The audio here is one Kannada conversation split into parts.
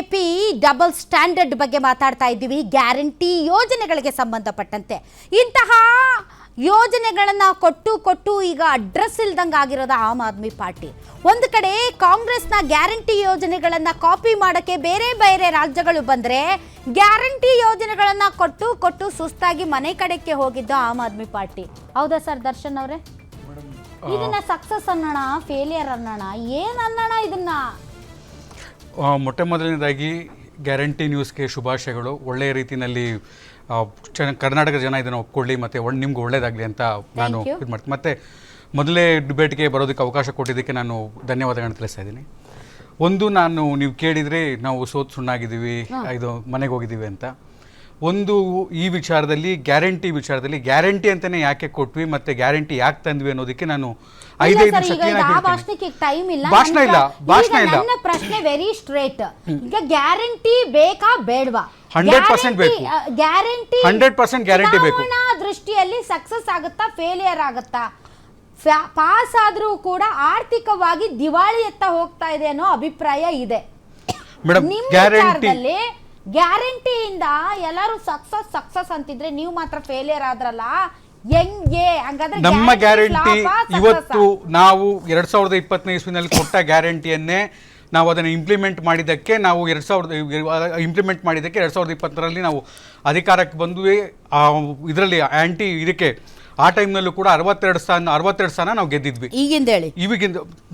ಬಿಜೆಪಿ ಡಬಲ್ ಸ್ಟ್ಯಾಂಡರ್ಡ್ ಬಗ್ಗೆ ಮಾತಾಡ್ತಾ ಇದ್ದೀವಿ. ಗ್ಯಾರಂಟಿ ಯೋಜನೆಗಳಿಗೆ ಸಂಬಂಧಪಟ್ಟಂತೆ ಇಂತಹ ಯೋಜನೆಗಳನ್ನು ಕೊಟ್ಟು ಈಗ ಅಡ್ರೆಸ್ ಇಲ್ದಂಗೆ ಆಗಿರೋದು ಆಮ್ ಆದ್ಮಿ ಪಾರ್ಟಿ. ಒಂದು ಕಡೆ ಕಾಂಗ್ರೆಸ್ನ ಗ್ಯಾರಂಟಿ ಯೋಜನೆಗಳನ್ನು ಕಾಪಿ ಮಾಡೋಕ್ಕೆ ಬೇರೆ ಬೇರೆ ರಾಜ್ಯಗಳು ಬಂದರೆ, ಗ್ಯಾರಂಟಿ ಯೋಜನೆಗಳನ್ನು ಕೊಟ್ಟು ಸುಸ್ತಾಗಿ ಮನೆ ಕಡೆಗೆ ಹೋಗಿದ್ದು ಆಮ್ ಆದ್ಮಿ ಪಾರ್ಟಿ. ಹೌದಾ ಸರ್ ದರ್ಶನ್ ಅವರೇ? ಇದನ್ನ ಸಕ್ಸಸ್ ಅನ್ನೋಣ, ಫೇಲಿಯರ್ ಅನ್ನೋಣ, ಏನು ಅನ್ನೋಣ ಇದನ್ನ? ಮೊಟ್ಟ ಮೊದಲನೇದಾಗಿ ಗ್ಯಾರಂಟಿ ನ್ಯೂಸ್ಗೆ ಶುಭಾಶಯಗಳು. ಒಳ್ಳೆಯ ರೀತಿಯಲ್ಲಿ ಕರ್ನಾಟಕ ಜನ ಇದನ್ನು ಒಪ್ಕೊಳ್ಳಿ ಮತ್ತು ನಿಮ್ಗೆ ಒಳ್ಳೇದಾಗಲಿ ಅಂತ ನಾನು ಇದು ಮಾಡ್ತೀನಿ. ಮತ್ತು ಮೊದಲೇ ಡಿಬೇಟ್ಗೆ ಬರೋದಕ್ಕೆ ಅವಕಾಶ ಕೊಟ್ಟಿದ್ದಕ್ಕೆ ನಾನು ಧನ್ಯವಾದಗಳನ್ನು ತಿಳಿಸ್ತಾ ಇದ್ದೀನಿ. ಒಂದು, ನೀವು ಕೇಳಿದರೆ ನಾವು ಸೋತು ಸುಣ್ಣಾಗಿದ್ದೀವಿ, ಇದು ಮನೆಗೆ ಹೋಗಿದ್ದೀವಿ ಅಂತ. ಒಂದು, ಈ ವಿಚಾರದಲ್ಲಿ ಗ್ಯಾರಂಟಿ ಅಂತಲೇ ಯಾಕೆ ಕೊಟ್ವಿ ಮತ್ತು ಗ್ಯಾರಂಟಿ ಯಾಕೆ ತಂದ್ವಿ ಅನ್ನೋದಕ್ಕೆ ನಾನು 5 ನಿಮಿಷ ಭಾಷಣ ಇಲ್ಲ. ನನ್ನ ಪ್ರಶ್ನೆ ವೆರಿ ಸ್ಟ್ರೇಟ್. ಈಗ ಗ್ಯಾರಂಟಿ ಬೇಕಾ ಬೇಡವಾ? 100% ಬೇಕು. ಗ್ಯಾರಂಟಿ 100% ಗ್ಯಾರಂಟಿ ಬೇಕು. ದೃಷ್ಟಿಯಲ್ಲಿ ಸಕ್ಸಸ್ ಆಗುತ್ತಾ, ಫೇಲಿಯರ್ ಆಗುತ್ತಾ? ಪಾಸ್ ಆದ್ರೂ ಕೂಡ ಆರ್ಥಿಕವಾಗಿ ದಿವಾಳಿಯತ್ತ ಹೋಗ್ತಾ ಇದೆ ಅನ್ನೋ ಅಭಿಪ್ರಾಯ ಇದೆ. ಗ್ಯಾರಂಟಿಯಿಂದ ಎಲ್ಲರೂ ಸಕ್ಸಸ್ ಅಂತಿದ್ರೆ ನೀವು ಮಾತ್ರ ಫೇಲಿಯರ್ ಆದ್ರಲ್ಲ, ಹೆಂಗೆ? ಹಂಗಾದ್ರೆ ನಮ್ಮ ಗ್ಯಾರಂಟಿ ಇವತ್ತು ನಾವು 2020 ಇಸ್ವಿನಲ್ಲಿ ಕೊಟ್ಟ ಗ್ಯಾರಂಟಿಯನ್ನೇ ನಾವು ಅದನ್ನು ಇಂಪ್ಲಿಮೆಂಟ್ ಮಾಡಿದ್ದಕ್ಕೆ 2020ರಲ್ಲಿ ನಾವು ಅಧಿಕಾರಕ್ಕೆ ಬಂದ್ವಿ. ಇದರಲ್ಲಿ ಇದಕ್ಕೆ ಆ ಟೈಮ್ನಲ್ಲೂ ಕೂಡ 62 ಸ್ಥಾನ ನಾವು ಗೆದ್ದಿದ್ವಿ. ಈಗಿಂದ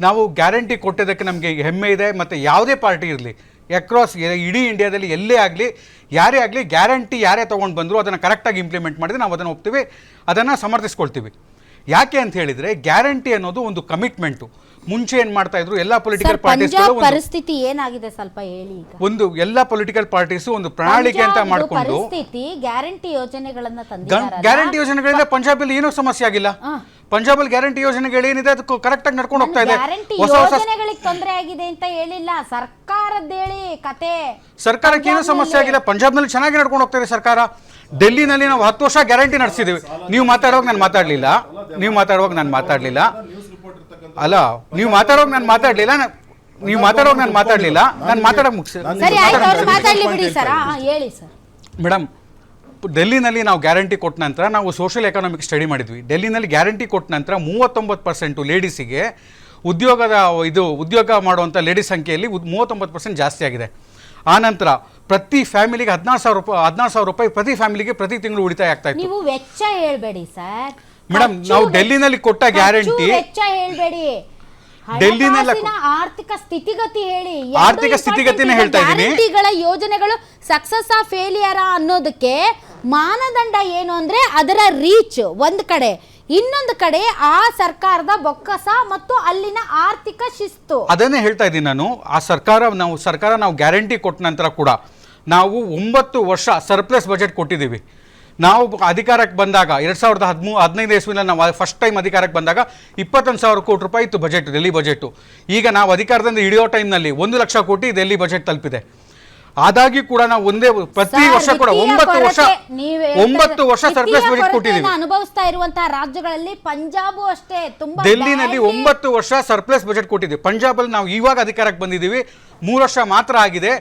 ನಾವು ಗ್ಯಾರಂಟಿ ಕೊಟ್ಟಿದ್ದಕ್ಕೆ ನಮಗೆ ಹೆಮ್ಮೆ ಇದೆ. ಮತ್ತು ಯಾವುದೇ ಪಾರ್ಟಿ ಇರಲಿ, ಅಕ್ರಾಸ್ ಇಡೀ ಇಂಡಿಯಾದಲ್ಲಿ ಎಲ್ಲೇ ಆಗಲಿ, ಯಾರೇ ಆಗಲಿ, ಗ್ಯಾರಂಟಿ ಯಾರೇ ತೊಗೊಂಡು ಬಂದರೂ ಅದನ್ನು ಕರೆಕ್ಟಾಗಿ ಇಂಪ್ಲಿಮೆಂಟ್ ಮಾಡಿದ್ರೆ ನಾವು ಅದನ್ನು ಒಪ್ತೀವಿ, ಅದನ್ನು ಸಮರ್ಥಿಸ್ಕೊಳ್ತೀವಿ. ಯಾಕೆ ಅಂತ ಹೇಳಿದರೆ, ಗ್ಯಾರಂಟಿ ಅನ್ನೋದು ಒಂದು ಕಮಿಟ್ಮೆಂಟು. ಮುಂಚೆ ಏನು ಮಾಡ್ತಾ ಇದ್ರು ಎಲ್ಲ ಪೊಲಿಟಿಕಲ್ ಪಾರ್ಟೀಸ್ಗಳು, ಪರಿಸ್ಥಿತಿ ಏನಾಗಿದೆ ಸ್ವಲ್ಪ ಹೇಳಿ. ಒಂದು ಎಲ್ಲ ಪೊಲಿಟಿಕಲ್ ಪಾರ್ಟೀಸು ಒಂದು ಪ್ರಣಾಳಿಕೆ ಅಂತ ಮಾಡಿಕೊಂಡು ಗ್ಯಾರಂಟಿ ಯೋಜನೆಗಳನ್ನ ಗ್ಯಾರಂಟಿ ಯೋಜನೆಗಳಿಂದ ಪಂಜಾಬಲ್ಲಿ ಏನೂ ಸಮಸ್ಯೆ ಆಗಿಲ್ಲ. ಪಂಜಾಬಲ್ಲಿ ಗ್ಯಾರಂಟಿ ಯೋಜನೆಗಳೇನಿದೆ ಅದಕ್ಕೆ ಕರೆಕ್ಟಾಗಿ ನಡ್ಕೊಂಡು ಹೋಗ್ತಾ ಇದೆ. ಯೋಜನೆಗಳಿಗೆ ತೊಂದರೆ ಆಗಿದೆ ಅಂತ ಹೇಳಿಲ್ಲ, ಸರ್ಕಾರದ ಹೇಳಿ ಕತೆ. ಸರ್ಕಾರಕ್ಕೆ ಏನೂ ಸಮಸ್ಯೆ ಆಗಿಲ್ಲ. ಪಂಜಾಬ್ನಲ್ಲಿ ಚೆನ್ನಾಗಿ ನಡ್ಕೊಂಡು ಹೋಗ್ತಾ ಇದೆ ಸರ್ಕಾರ. ಡೆಲ್ಲಿನಲ್ಲಿ ನಾವು 10 ವರ್ಷ ಗ್ಯಾರಂಟಿ ನಡೆಸಿದ್ದೀವಿ. ನೀವು ಮಾತಾಡುವಾಗ ನಾನು ಮಾತಾಡಲಿಲ್ಲ. ನೀವು ಮಾತಾಡುವಾಗ ನಾನು ಮಾತಾಡಲಿಲ್ಲ. ನಾನು ಮಾತಾಡೋಕೆ ಮುಗಿಸಿ. ಮೇಡಮ್, ಡೆಲ್ಲಿನಲ್ಲಿ ನಾವು ಗ್ಯಾರಂಟಿ ಕೊಟ್ಟ ನಂತರ ನಾವು ಸೋಷಿಯಲ್ ಎಕನಾಮಿಕ್ ಸ್ಟಡಿ ಮಾಡಿದ್ವಿ. ಡೆಲ್ಲಿನಲ್ಲಿ ಗ್ಯಾರಂಟಿ ಕೊಟ್ಟ ನಂತರ 39% ಲೇಡೀಸಿಗೆ ಉದ್ಯೋಗ ಮಾಡುವಂಥ ಲೇಡೀಸ್ ಸಂಖ್ಯೆಯಲ್ಲಿ 39% ಜಾಸ್ತಿ ಆಗಿದೆ. ಆನಂತರ ಪ್ರತಿ ಫ್ಯಾಮಿಲಿಗೆ 16,000 ರೂಪಾಯಿ ಪ್ರತಿ ಫ್ಯಾಮಿಲಿಗೆ ಪ್ರತಿ ತಿಂಗಳು ಉಳಿತಾಯ ಆಗ್ತಾ ಇತ್ತು. ನೀವು ವೆಚ್ಚ ಹೇಳ್ಬೇಡಿ ಸರ್ ಮೇಡಮ್, ನಾವು ಡೆಲ್ಲಿನಲ್ಲಿ ಕೊಟ್ಟ ಗ್ಯಾರಂಟಿ, ವೆಚ್ಚ ಹೇಳ್ಬೇಡಿ, ಡೆಲ್ಲಿನಲ್ಲಿ ಆರ್ಥಿಕ ಸ್ಥಿತಿಗತಿ ಹೇಳಿ. ಆರ್ಥಿಕ ಸ್ಥಿತಿಗತಿನೇ ಹೇಳ್ತಾ ಇದ್ದೀನಿ. ಯೋಜನೆಗಳು ಸಕ್ಸಸ್ ಆ ಫೇಲಿಯರ್ ಅನ್ನೋದಕ್ಕೆ ಮಾನದಂಡ ಏನು ಅಂದ್ರೆ ಅದರ ರೀಚ್ ಒಂದು ಕಡೆ, ಇನ್ನೊಂದು ಕಡೆ ಆ ಸರ್ಕಾರದ ಬೊಕ್ಕಸ ಮತ್ತು ಅಲ್ಲಿನ ಆರ್ಥಿಕ ಶಿಸ್ತು. ಅದನ್ನೇ ಹೇಳ್ತಾ ಇದ್ದೀನಿ ನಾನು. ಆ ಸರ್ಕಾರ ನಾವು ಗ್ಯಾರಂಟಿ ಕೊಟ್ಟ ನಂತರ ಕೂಡ ನಾವು 9 ವರ್ಷ ಸರ್ಪ್ಲಸ್ ಬಜೆಟ್ ಕೊಟ್ಟಿದ್ದೀವಿ. ನಾವು ಅಧಿಕಾರಕ್ಕೆ ಬಂದಾಗ 2015 ಇಸ್ವಿನಲ್ಲಿ ನಾವು ಫಸ್ಟ್ ಟೈಮ್ ಅಧಿಕಾರಕ್ಕೆ ಬಂದಾಗ 21,000 ಕೋಟಿ ರೂಪಾಯಿ ಇತ್ತು ಬಜೆಟ್, ಡೆಲ್ಲಿ ಬಜೆಟು. ಈಗ ನಾವು ಅಧಿಕಾರದಿಂದ ಹಿಡಿಯೋ ಟೈಮ್ನಲ್ಲಿ 1 ಲಕ್ಷ ಕೋಟಿ ಡೆಲ್ಲಿ ಬಜೆಟ್ ತಲುಪಿದೆ. ಆದಾಗಿ ಕೂಡ ನಾವು ಪ್ರತಿ ವರ್ಷ ಕೂಡ 9 ವರ್ಷ ಸರ್ಪ್ಲಸ್ ಬಜೆಟ್ ಕೊಟ್ಟಿದ್ದೀವಿ. ಅನುಭವಿಸ್ತಾ ಇರುವಂತಹ ರಾಜ್ಯಗಳಲ್ಲಿ ಪಂಜಾಬ್ ಅಷ್ಟೇ. ಡೆಲ್ಲಿನಲ್ಲಿ 9 ವರ್ಷ ಸರ್ಪ್ಲಸ್ ಬಜೆಟ್ ಕೊಟ್ಟಿದ್ದೀವಿ. ಪಂಜಾಬಲ್ಲಿ ನಾವು ಇವಾಗ ಅಧಿಕಾರಕ್ಕೆ ಬಂದಿದ್ದೀವಿ, 3 ವರ್ಷ ಮಾತ್ರ ಆಗಿದೆ.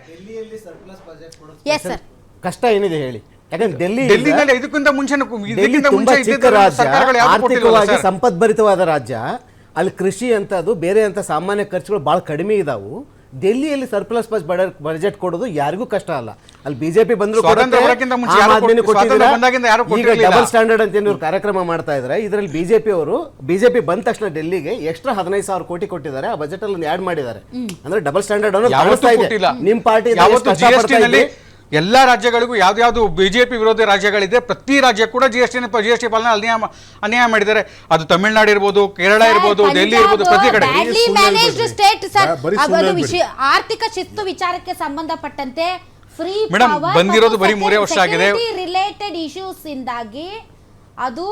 ಕಷ್ಟ ಏನಿದೆ ಹೇಳಿ. ಯಾಕಂದ್ರೆ ಡೆಲ್ಲಿನಲ್ಲಿ ಇದಕ್ಕಿಂತ ಮುಂಚೆ ಆರ್ಥಿಕವಾಗಿ ಸಂಪದ್ಭರಿತವಾದ ರಾಜ್ಯ. ಅಲ್ಲಿ ಕೃಷಿ ಅಂತದ್ದು ಬೇರೆ ಅಂತ ಸಾಮಾನ್ಯ ಖರ್ಚುಗಳು ಬಹಳ ಕಡಿಮೆ ಇದಾವು. ಡೆಲ್ಲಿಯಲ್ಲಿ ಸರ್ಪ್ಲಸ್ ಬಜೆಟ್ ಕೊಡೋದು ಯಾರಿಗೂ ಕಷ್ಟ ಅಲ್ಲ. ಅಲ್ಲಿ ಬಿಜೆಪಿ ಬಂದ್ರು ಈಗ ಡಬಲ್ ಸ್ಟ್ಯಾಂಡರ್ಡ್ ಅಂತ ಏನು ಕಾರ್ಯಕ್ರಮ ಮಾಡ್ತಾ ಇದ್ದಾರೆ. ಇದರಲ್ಲಿ ಬಿಜೆಪಿ ಬಂದ ತಕ್ಷಣ ಡೆಲ್ಲಿಗೆ ಎಕ್ಸ್ಟ್ರಾ 15,000 ಕೋಟಿ ಕೊಟ್ಟಿದ್ದಾರೆ. ಆ ಬಜೆಟ್ ಅಲ್ಲಿ ಆಡ್ ಮಾಡಿದ್ದಾರೆ. ಅಂದ್ರೆ ಡಬಲ್ ಸ್ಟ್ಯಾಂಡರ್ಡ್ ಅನ್ನೋದು ನಿಮ್ ಪಾರ್ಟಿ ಎಲ್ಲ ರಾಜ್ಯಗಳಿಗೂ ಯಾವ್ದು ಬಿಜೆಪಿ ವಿರೋಧಿ ರಾಜ್ಯಗಳಿದೆ, ಪ್ರತಿ ರಾಜ್ಯ ಕೂಡ ಜಿಎಸ್ಟಿ ಪಾಲನೆ ಅನ್ಯಾಯ ಮಾಡಿದ್ದಾರೆ. ಅದು ತಮಿಳುನಾಡು ಇರ್ಬೋದು, ಕೇರಳ ಇರ್ಬೋದು, ಡೆಲ್ಲಿ ಇರ್ಬೋದು, ಪ್ರತಿ ಕಡೆ. ಆರ್ಥಿಕ ಶಿಸ್ತು ವಿಚಾರಕ್ಕೆ ಸಂಬಂಧಪಟ್ಟಂತೆ ಮೇಡಮ್ ಬಂದಿರೋದು ಬರೀ 3 ವರ್ಷ ಆಗಿದೆ. ರಿಲೇಟೆಡ್ ಇಶ್ಯೂಸ್ ಇಂದಾಗಿ ಅದು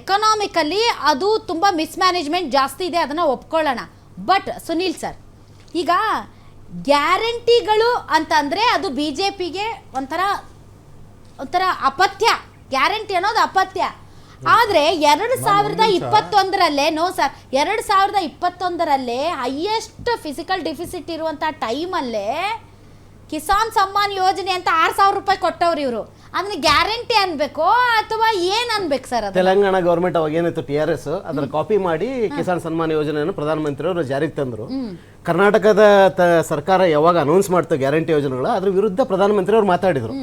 ಎಕನಾಮಿಕಲಿ ಅದು ತುಂಬಾ ಮಿಸ್ಮ್ಯಾನೇಜ್ಮೆಂಟ್ ಜಾಸ್ತಿ ಇದೆ, ಅದನ್ನ ಒಪ್ಕೊಳ್ಳೋಣ. ಬಟ್ ಸುನೀಲ್ ಸರ್, ಈಗ ಗ್ಯಾರಂಟಿಗಳು ಅಂತಂದ್ರೆ ಅದು ಬಿಜೆಪಿಗೆ ಒಂಥರ ಅಪತ್ಯ. ಗ್ಯಾರಂಟಿ ಅನ್ನೋದು ಅಪತ್ಯ. ಆದ್ರೆ 2021ರಲ್ಲೇ 2021ರಲ್ಲೇ ಹೈಯೆಸ್ಟ್ ಫಿಸಿಕಲ್ ಡಿಫಿಸಿಟ್ ಇರುವಂತಹ ಟೈಮಲ್ಲೇ ಕಿಸಾನ್ ಸಮ್ಮಾನ್ ಯೋಜನೆ ಅಂತ 6,000 ರೂಪಾಯಿ ಕೊಟ್ಟವ್ರು ಇವರು. ಅದನ್ನ ಗ್ಯಾರಂಟಿ ಅನ್ಬೇಕೋ ಅಥವಾ ಏನ್ ಅನ್ಬೇಕು ಸರ್? ಅದು ತೆಲಂಗಾಣ ಗೌರ್ಮೆಂಟ್ ಅವಾಗ ಏನಿತ್ತು TRS ಅದನ್ನ ಕಾಪಿ ಮಾಡಿ ಕಿಸಾನ್ ಸನ್ಮಾನ್ ಯೋಜನೆಯನ್ನು ಪ್ರಧಾನಮಂತ್ರಿ ಅವರು ಜಾರಿಗೆ ತಂದ್ರು. ಕರ್ನಾಟಕದ ಸರ್ಕಾರ ಯಾವಾಗ ಅನೌನ್ಸ್ ಮಾಡ್ತು ಗ್ಯಾರಂಟಿ ಯೋಜನೆಗಳು, ಅದ್ರ ವಿರುದ್ಧ ಪ್ರಧಾನಮಂತ್ರಿ ಅವರು ಮಾತಾಡಿದ್ರು.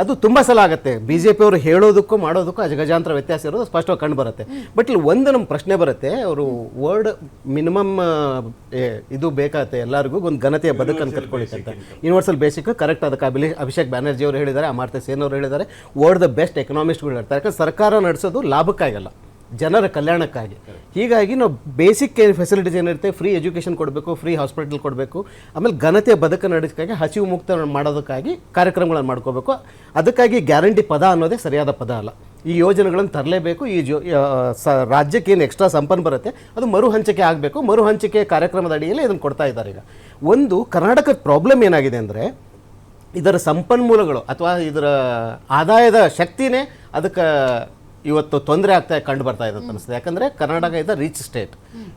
ಅದು ತುಂಬಾ ಸಲ ಆಗುತ್ತೆ. ಬಿಜೆಪಿ ಅವರು ಹೇಳೋದಕ್ಕೂ ಮಾಡೋದಕ್ಕೂ ಅಜಗಜಾಂತರ ವ್ಯತ್ಯಾಸ ಇರೋದು ಸ್ಪಷ್ಟವಾಗಿ ಕಂಡು ಬರುತ್ತೆ. ಬಟ್ ಇಲ್ಲಿ ಒಂದು ನಮ್ಮ ಪ್ರಶ್ನೆ ಬರುತ್ತೆ, ಅವರು ವರ್ಡ್ ಮಿನಿಮಮ್ ಇದು ಬೇಕಾಗುತ್ತೆ ಎಲ್ಲರಿಗೂ ಒಂದು ಘನತೆಯ ಬದುಕನ್ನು ಕಟ್ಕೊಳ್ಳಿಕ್ಕಂತ. Universal basic correct. ಅದಕ್ಕೆ ಅಭಿಷೇಕ್ ಬ್ಯಾನರ್ಜಿ ಅವರು ಹೇಳಿದ್ದಾರೆ, ಅಮರ್ತ್ಯ ಸೇನ್ ಅವರು ಹೇಳಿದ್ದಾರೆ, ವರ್ಲ್ಡ್ ದ ಬೆಸ್ಟ್ ಎಕನಾಮಿಸ್ಟ್ಗಳು ಹೇಳ್ತಾರೆ. ಯಾಕಂದ್ರೆ ಸರ್ಕಾರ ನಡೆಸೋದು ಲಾಭಕ್ಕಾಗಲ್ಲ, ಜನರ ಕಲ್ಯಾಣಕ್ಕಾಗಿ. ಹೀಗಾಗಿ ನಾವು ಬೇಸಿಕ್ ಫೆಸಿಲಿಟೀಸ್ ಏನಿರುತ್ತೆ, ಫ್ರೀ ಎಜುಕೇಷನ್ ಕೊಡಬೇಕು, ಫ್ರೀ ಹಾಸ್ಪಿಟಲ್ ಕೊಡಬೇಕು, ಆಮೇಲೆ ಘನತೆಯ ಬದುಕು ನಡೆಸೋಕ್ಕಾಗಿ, ಹಸಿವು ಮುಕ್ತ ಮಾಡೋದಕ್ಕಾಗಿ ಕಾರ್ಯಕ್ರಮಗಳನ್ನು ಮಾಡ್ಕೋಬೇಕು. ಅದಕ್ಕಾಗಿ ಗ್ಯಾರಂಟಿ ಪದ ಅನ್ನೋದೇ ಸರಿಯಾದ ಪದ ಅಲ್ಲ. ಈ ಯೋಜನೆಗಳನ್ನು ತರಲೇಬೇಕು. ಈ ರಾಜ್ಯಕ್ಕೆ ಏನು ಎಕ್ಸ್ಟ್ರಾ ಸಂಪನ್ನ ಬರುತ್ತೆ ಅದು ಮರು ಹಂಚಿಕೆ ಆಗಬೇಕು. ಮರು ಹಂಚಿಕೆ ಕಾರ್ಯಕ್ರಮದ ಅಡಿಯಲ್ಲಿ ಇದನ್ನು ಕೊಡ್ತಾ ಇದ್ದಾರೆ. ಈಗ ಒಂದು ಕರ್ನಾಟಕದ ಪ್ರಾಬ್ಲಮ್ ಏನಾಗಿದೆ ಅಂದರೆ, ಇದರ ಸಂಪನ್ಮೂಲಗಳು ಅಥವಾ ಇದರ ಆದಾಯದ ಶಕ್ತಿನೇ ಅದಕ್ಕೆ ಇವತ್ತು ತೊಂದರೆ ಆಗ್ತಾ ಕಂಡು ಬರ್ತಾ ಇದೆ ಅಂತ ಅನಿಸ್ತದೆ. ಯಾಕಂದರೆ Karnataka is rich state,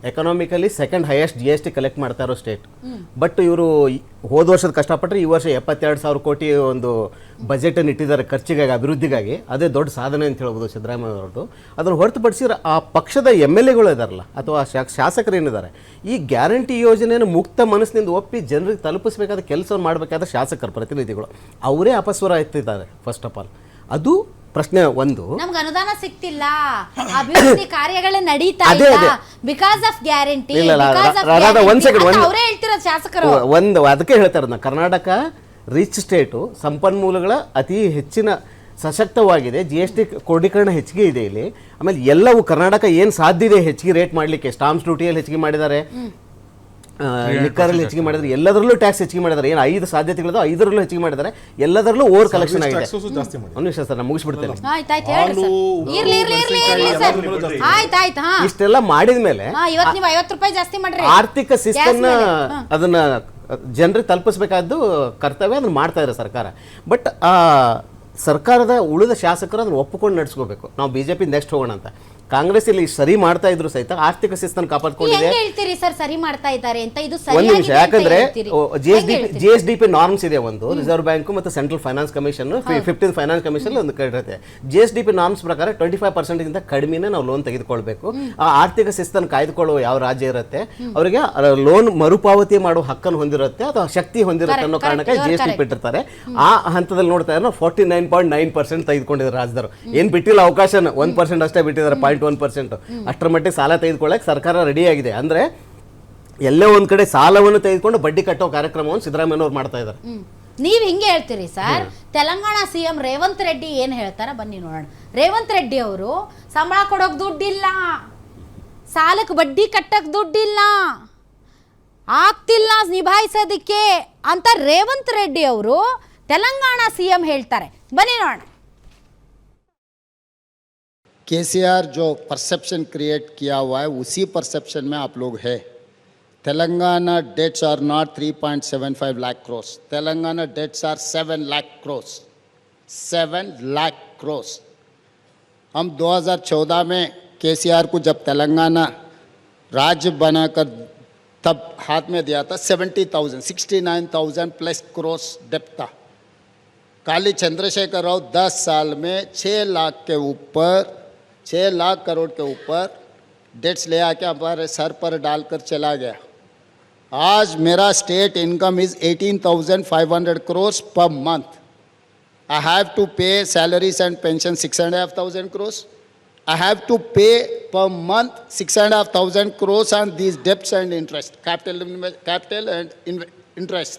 economically second highest GST collect ಮಾಡ್ತಾ ಇರೋ ಸ್ಟೇಟ್. ಬಟ್ ಇವರು ಹೋದ ವರ್ಷದ ಕಷ್ಟಪಟ್ಟರೆ ಈ ವರ್ಷ 72,000 ಕೋಟಿ ಒಂದು ಬಜೆಟನ್ನು ಇಟ್ಟಿದ್ದಾರೆ ಖರ್ಚಿಗಾಗಿ, ಅಭಿವೃದ್ಧಿಗಾಗಿ. ಅದೇ ದೊಡ್ಡ ಸಾಧನೆ ಅಂತ ಹೇಳ್ಬೋದು ಸಿದ್ದರಾಮಯ್ಯ ಅವರದ್ದು. ಅದನ್ನು ಹೊರತುಪಡಿಸಿ ಆ ಪಕ್ಷದ MLAಗಳು ಇದ್ದಾರಲ್ಲ ಅಥವಾ ಶಾಸಕರು ಏನಿದ್ದಾರೆ, ಈ ಗ್ಯಾರಂಟಿ ಯೋಜನೆಯನ್ನು ಮುಕ್ತ ಮನಸ್ಸಿನಿಂದ ಒಪ್ಪಿ ಜನರಿಗೆ ತಲುಪಿಸಬೇಕಾದ ಕೆಲಸವನ್ನು ಮಾಡಬೇಕಾದ ಶಾಸಕರು, ಪ್ರತಿನಿಧಿಗಳು ಅವರೇ ಅಪಸ್ವರ ಎತ್ತಿದ್ದಾರೆ. ಫಸ್ಟ್ ಆಫ್ ಆಲ್ ಅದು ಪ್ರಶ್ನೆ ಒಂದು. ನಮ್ಗೆ ಅನುದಾನ ಸಿಗ್ತಿಲ್ಲ, ಅಭಿವೃದ್ಧಿ ಕಾರ್ಯಗಳೇ ನಡೀತಾ ಇಲ್ಲ ಬಿಕಾಸ್ ಆಫ್ ಗ್ಯಾರಂಟಿ. ಅವರೇ ಹೇಳ್ತಿರೋದು ಶಾಸಕರು. ಒಂದು ಅದಕ್ಕೆ ಹೇಳ್ತಾರೆ, ನಾವು ಕರ್ನಾಟಕ ರಿಚ್ ಸ್ಟೇಟು, ಸಂಪನ್ಮೂಲಗಳ ಅತಿ ಹೆಚ್ಚಿನ ಸಶಕ್ತವಾಗಿದೆ, GST ಕ್ರೋಢೀಕರಣ ಹೆಚ್ಚಿಗೆ ಇದೆ ಇಲ್ಲಿ. ಆಮೇಲೆ ಎಲ್ಲವೂ ಕರ್ನಾಟಕ ಏನು ಸಾಧ್ಯ ಇದೆ ಹೆಚ್ಚಿಗೆ ರೇಟ್ ಮಾಡಲಿಕ್ಕೆ, ಸ್ಟಾಂಪ್ಸ್ ಡ್ಯೂಟಿಯಲ್ಲಿ ಹೆಚ್ಚಿಗೆ ಮಾಡಿದ್ದಾರೆ, ಲಿಕ್ಕರಲ್ಲಿ ಹೆಚ್ಚಿಗೆ ಮಾಡಿದ್ದಾರೆ, ಎಲ್ಲದರಲ್ಲೂ ಟ್ಯಾಕ್ಸ್ ಹೆಚ್ಚಿಗೆ ಮಾಡಿದ್ದಾರೆ. ಏನು 5 ಸಾಧ್ಯತೆಗಳಿದೆ 5ರಲ್ಲೂ ಹೆಚ್ಚಿಗೆ ಮಾಡಿದ್ದಾರೆ. ಎಲ್ಲದರಲ್ಲೂ ಓವರ್ ಕಲೆಕ್ಷನ್ ಆಗಿದೆ. ಒಂದು ನಿಮಿಷ ಸರ್, ನಾನು ಮುಗಿಸ್ಬಿಡ್ತೇನೆ. ಇಷ್ಟೆಲ್ಲ ಮಾಡಿದ ಮೇಲೆ ಆರ್ಥಿಕ ಶಿಸ್ತನ್ನ ಅದನ್ನ ಜನರಿಗೆ ತಲುಪಿಸಬೇಕಾದ್ದು ಕರ್ತವ್ಯ, ಅದನ್ನ ಮಾಡ್ತಾ ಇದ್ದಾರೆ ಸರ್ಕಾರ. ಬಟ್ ಸರ್ಕಾರದ ಉಳಿದ ಶಾಸಕರು ಅದನ್ನ ಒಪ್ಪಿಕೊಂಡು ನಡೆಸ್ಕೋಬೇಕು. ನಾವು BJP ನೆಕ್ಸ್ಟ್ ಹೋಗೋಣ ಅಂತ. ಕಾಂಗ್ರೆಸ್ ಇಲ್ಲಿ ಸರಿ ಮಾಡ್ತಾ ಇದ್ರು ಸಹಿತ ಆರ್ಥಿಕ ಶಿಸ್ತನ್ನು ಕಾಪಾಡ್ಕೊಂಡಿದೆ. ಹೇಳ್ತೀರಿ ಸರ್ ಸರಿ ಮಾಡ್ತಾ ಇದ್ದಾರೆ ಅಂತ? ಇದು ಒಂದು ನಿಮಿಷ, ಯಾಕಂದ್ರೆ GSDP ನಾರ್ಮ್ಸ್ ಇದೆ ಒಂದು, ರಿಸರ್ವ್ ಬ್ಯಾಂಕ್ ಮತ್ತು central finance commission, 15th finance commission ಒಂದು ಇರುತ್ತೆ. GSDP ನಾರ್ಮ್ಸ್ ಪ್ರಕಾರ 25% ಗಿಂತ ಕಡಿಮೆನೇ ನಾವು ಲೋನ್ ತೆಗೆದುಕೊಳ್ಬೇಕು. ಆ ಆರ್ಥಿಕ ಶಿಸ್ತನ್ನು ಕಾಯ್ದುಕೊಳ್ಳುವ ಯಾವ ರಾಜ್ಯ ಇರುತ್ತೆ ಅವರಿಗೆ ಲೋನ್ ಮರುಪಾವತಿ ಮಾಡುವ ಹಕ್ಕನ್ನು ಹೊಂದಿರುತ್ತೆ ಅಥವಾ ಶಕ್ತಿ ಹೊಂದಿರುತ್ತೆ ಅನ್ನೋ ಕಾರಣಕ್ಕೆ GSDP ಇಟ್ಟಿರ್ತಾರೆ. ಆ ಹಂತದಲ್ಲಿ ನೋಡ್ತಾ ಇದ್ರೆ 49.9% ತೆಗೆದುಕೊಂಡಿದ್ದಾರೆ ರಾಜ್ಯದವರು. ಏನ್ ಬಿಟ್ಟಿಲ್ಲ ಅವಕಾಶ, 1% ಅಷ್ಟೇ ಬಿಟ್ಟಿದ್ದಾರೆ, 0.1%. ಅಷ್ಟರ ಮಟ್ಟಿಗೆ ಸಾಲ ತೆಗೆದುಕೊಳ್ಳಕ್ಕೆ ಸರ್ಕಾರ ರೆಡಿ ಆಗಿದೆ. ಅಂದ್ರೆ ಎಲ್ಲೇ ಒಂದ್ ಕಡೆ ಸಾಲವನ್ನು ತೆಗೆದುಕೊಂಡು ಬಡ್ಡಿ ಕಟ್ಟೋ ಕಾರ್ಯಕ್ರಮವನ್ನು ಸಿದ್ದರಾಮಯ್ಯ ಮಾಡ್ತಾ ಇದ್ದಾರೆ. ನೀವ್ ಹಿಂಗೆ ಹೇಳ್ತೀರಿ ಸರ್. ತೆಲಂಗಾಣ CM ರೇವಂತ್ ರೆಡ್ಡಿ ಏನ್ ಹೇಳ್ತಾರ ಬನ್ನಿ ನೋಡೋಣ. ರೇವಂತ್ ರೆಡ್ಡಿ ಅವರು ಸಂಬಳ ಕೊಡೋಕ್ ದುಡ್ಡಿಲ್ಲ, ಸಾಲಕ್ಕೆ ಬಡ್ಡಿ ಕಟ್ಟಕ್ ದುಡ್ಡಿಲ್ಲ, ಆಗ್ತಿಲ್ಲ ನಿಭಾಯಿಸೋದಕ್ಕೆ ಅಂತ ರೇವಂತ್ ರೆಡ್ಡಿ ಅವರು ತೆಲಂಗಾಣ CM ಹೇಳ್ತಾರೆ. ಬನ್ನಿ ನೋಡೋಣ. KCR जो परसेप्शन क्रिएट किया हुआ है उसी परसेप्शन में आप लोग है. Telangana debts are not 3.75 lakh crores. Telangana debts are 7 lakh crores. 7 lakh crores. हम 2014 में KCR को जब तेलंगाना राज्य बनाकर तब हाथ में दिया था 69,000 प्लस क्रोर्स डेप्ट था. काली चंद्रशेखर राव 10 साल में 6 लाख के ऊपर 6 लाख करोड़ के ऊपर डेट्स ले आके हमारे सर पर डालकर चला गया. आज मेरा state income is 18,500 crores per month. I have to pay salaries and pension 6,500 crores. I have to pay per month 6,500 crores on these debts and interest, capital and interest.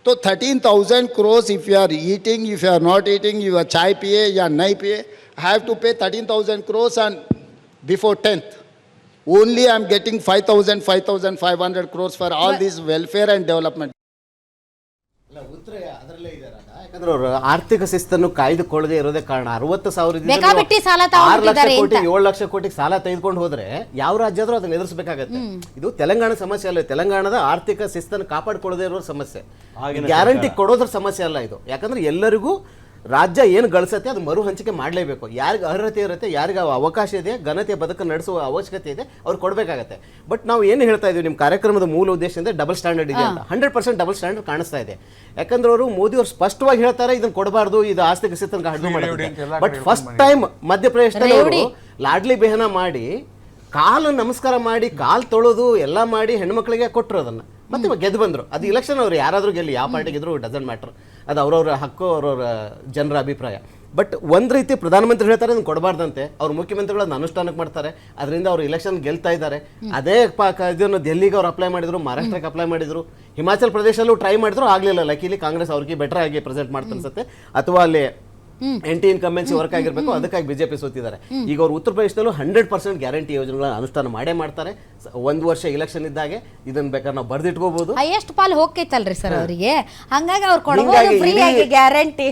So 13,000 crores if you are eating, if you are not eating, you are chai piye ya nahi piye, I have to pay 13,000 crores on before 10th. Only I am getting 5,500 crores for all this welfare and development. ಉತ್ತರ ಅದರಲ್ಲೇ ಇದೆ. ಯಾಕಂದ್ರೆ ಅವರು ಆರ್ಥಿಕ ಶಿಸ್ತನ್ನು ಕಾಯ್ದುಕೊಳ್ಳದೆ ಇರೋದೇ ಕಾರಣ. 60,000 6 ಲಕ್ಷ ಕೋಟಿ 7 ಲಕ್ಷ ಕೋಟಿಗೆ ಸಾಲ ತೆಗೆದುಕೊಂಡು ಹೋದ್ರೆ ಯಾವ ರಾಜ್ಯ ಆದ್ರೂ ಅದನ್ನ ಎದುರಿಸಬೇಕಾಗತ್ತೆ. ಇದು ತೆಲಂಗಾಣ ಸಮಸ್ಯೆ ಅಲ್ಲ, ತೆಲಂಗಾಣದ ಆರ್ಥಿಕ ಶಿಸ್ತನ್ನು ಕಾಪಾಡಿಕೊಳ್ಳದೆ ಇರೋ ಸಮಸ್ಯೆ. ಗ್ಯಾರಂಟಿ ಕೊಡೋದ್ರ ಸಮಸ್ಯೆ ಅಲ್ಲ ಇದು. ಯಾಕಂದ್ರೆ ಎಲ್ಲರಿಗೂ ರಾಜ್ಯ ಏನು ಗಳಿಸುತ್ತೆ ಅದು ಮರು ಹಂಚಿಕೆ ಮಾಡಲೇಬೇಕು. ಯಾರಿಗೆ ಅರ್ಹತೆ ಇರುತ್ತೆ, ಯಾರಿಗೆ ಅವಕಾಶ ಇದೆ, ಘನತೆ ಬದುಕು ನಡೆಸುವ ಅವಶ್ಯಕತೆ ಇದೆ, ಅವ್ರು ಕೊಡಬೇಕಾಗತ್ತೆ. ಬಟ್ ನಾವು ಏನು ಹೇಳ್ತಾ ಇದೀವಿ, ನಿಮ್ಮ ಕಾರ್ಯಕ್ರಮದ ಮೂಲ ಉದ್ದೇಶ ಅಂದರೆ ಡಬಲ್ ಸ್ಟ್ಯಾಂಡರ್ಡ್ ಇದೆ ಅಂತ. 100% ಡಬಲ್ ಸ್ಟ್ಯಾಂಡರ್ಡ್ ಕಾಣಿಸ್ತಾ ಇದೆ. ಯಾಕಂದ್ರೆ ಅವರು ಮೋದಿ ಅವರು ಸ್ಪಷ್ಟವಾಗಿ ಹೇಳ್ತಾರೆ ಇದನ್ನ ಕೊಡಬಾರ್ದು, ಇದು ಆಸ್ತಿ ಕುಸಿತ ಹಡ್ದು ಮಾಡುತ್ತೆ. ಬಟ್ ಫಸ್ಟ್ ಟೈಮ್ ಮಧ್ಯಪ್ರದೇಶದಲ್ಲಿ ಅವರು ಲಾಡ್ಲಿ ಬೆಹನ ಮಾಡಿ ಕಾಲು ನಮಸ್ಕಾರ ಮಾಡಿ ಕಾಲು ತೊಳೆದು ಎಲ್ಲ ಮಾಡಿ ಹೆಣ್ಮಕ್ಳಿಗೆ ಕೊಟ್ಟರು ಅದನ್ನ. ಮತ್ತೆ ಗೆದ್ದು ಬಂದರು. ಅದು ಇಲೆಕ್ಷನ್ ಅವ್ರು ಯಾರಾದರೂ ಗೆಲ್ಲಿ, ಯಾವ ಪಾರ್ಟಿ ಗೆದ್ರು ಡಸಂಟ್ ಮ್ಯಾಟರ್, ಅದು ಅವ್ರವ್ರ ಹಕ್ಕು, ಅವ್ರವ್ರ ಜನರ ಅಭಿಪ್ರಾಯ. ಬಟ್ ಒಂದು ರೀತಿ ಪ್ರಧಾನಮಂತ್ರಿ ಹೇಳ್ತಾರೆ ಅದನ್ನು ಕೊಡಬಾರ್ದಂತೆ, ಅವ್ರ ಮುಖ್ಯಮಂತ್ರಿಗಳು ಅದನ್ನ ಅನುಷ್ಠಾನಕ್ಕೆ ಮಾಡ್ತಾರೆ, ಅದರಿಂದ ಅವ್ರು ಇಲೆಕ್ಷನ್ ಗೆಲ್ತಾ ಇದ್ದಾರೆ. ಅದೇ ಇದನ್ನು ದೆಹಲಿಗೆ ಅವ್ರು ಅಪ್ಲೈ ಮಾಡಿದ್ರು, ಮಹಾರಾಷ್ಟ್ರಕ್ಕೆ ಅಪ್ಲೈ ಮಾಡಿದ್ರು, ಹಿಮಾಚಲ್ ಪ್ರದೇಶಲ್ಲೂ ಟ್ರೈ ಮಾಡಿದ್ರು, ಆಗಲಿಲ್ಲ. ಲೈಕಿಲಿ ಕಾಂಗ್ರೆಸ್ ಅವ್ರಿಗೆ ಬೆಟರ್ ಆಗಿ ಪ್ರೆಸೆಂಟ್ ಮಾಡ್ತಾ ಅನ್ಸುತ್ತೆ, ಅಥವಾ ಅಲ್ಲಿ ಆಂಟಿ ಇನ್ಕಂಬೆನ್ಸಿ ವರ್ಕ್ ಆಗಿರಬೇಕು, ಅದಕ್ಕಾಗಿ ಬಿಜೆಪಿ ಸೋತಿದ್ದಾರೆ. ಈಗ ಅವ್ರು ಉತ್ತರ ಪ್ರದೇಶದಲ್ಲೂ 100% ಗ್ಯಾರಂಟಿ ಯೋಜನೆಗಳನ್ನ ಅನುಷ್ಠಾನ ಮಾಡೇ ಮಾಡ್ತಾರೆ. 1 ವರ್ಷ ಇಲೆಕ್ಷನ್ ಇದ್ದಾಗೆ ಇದನ್ನ ಬೇಕಾದ್ರೆ ನಾವು ಬರ್ದಿಟ್ಕೋಬಹುದು. ಹೈಯೆಸ್ಟ್ ಪಾಲ್ ಹೋಗ್ತೈತಲ್ರಿ ಸರ್ ಅವರಿಗೆ, ಹಂಗಾಗಿ ಅವ್ರು ಕೊಡಬಹುದು ಫ್ರೀ ಆಗಿ ಗ್ಯಾರಂಟಿ.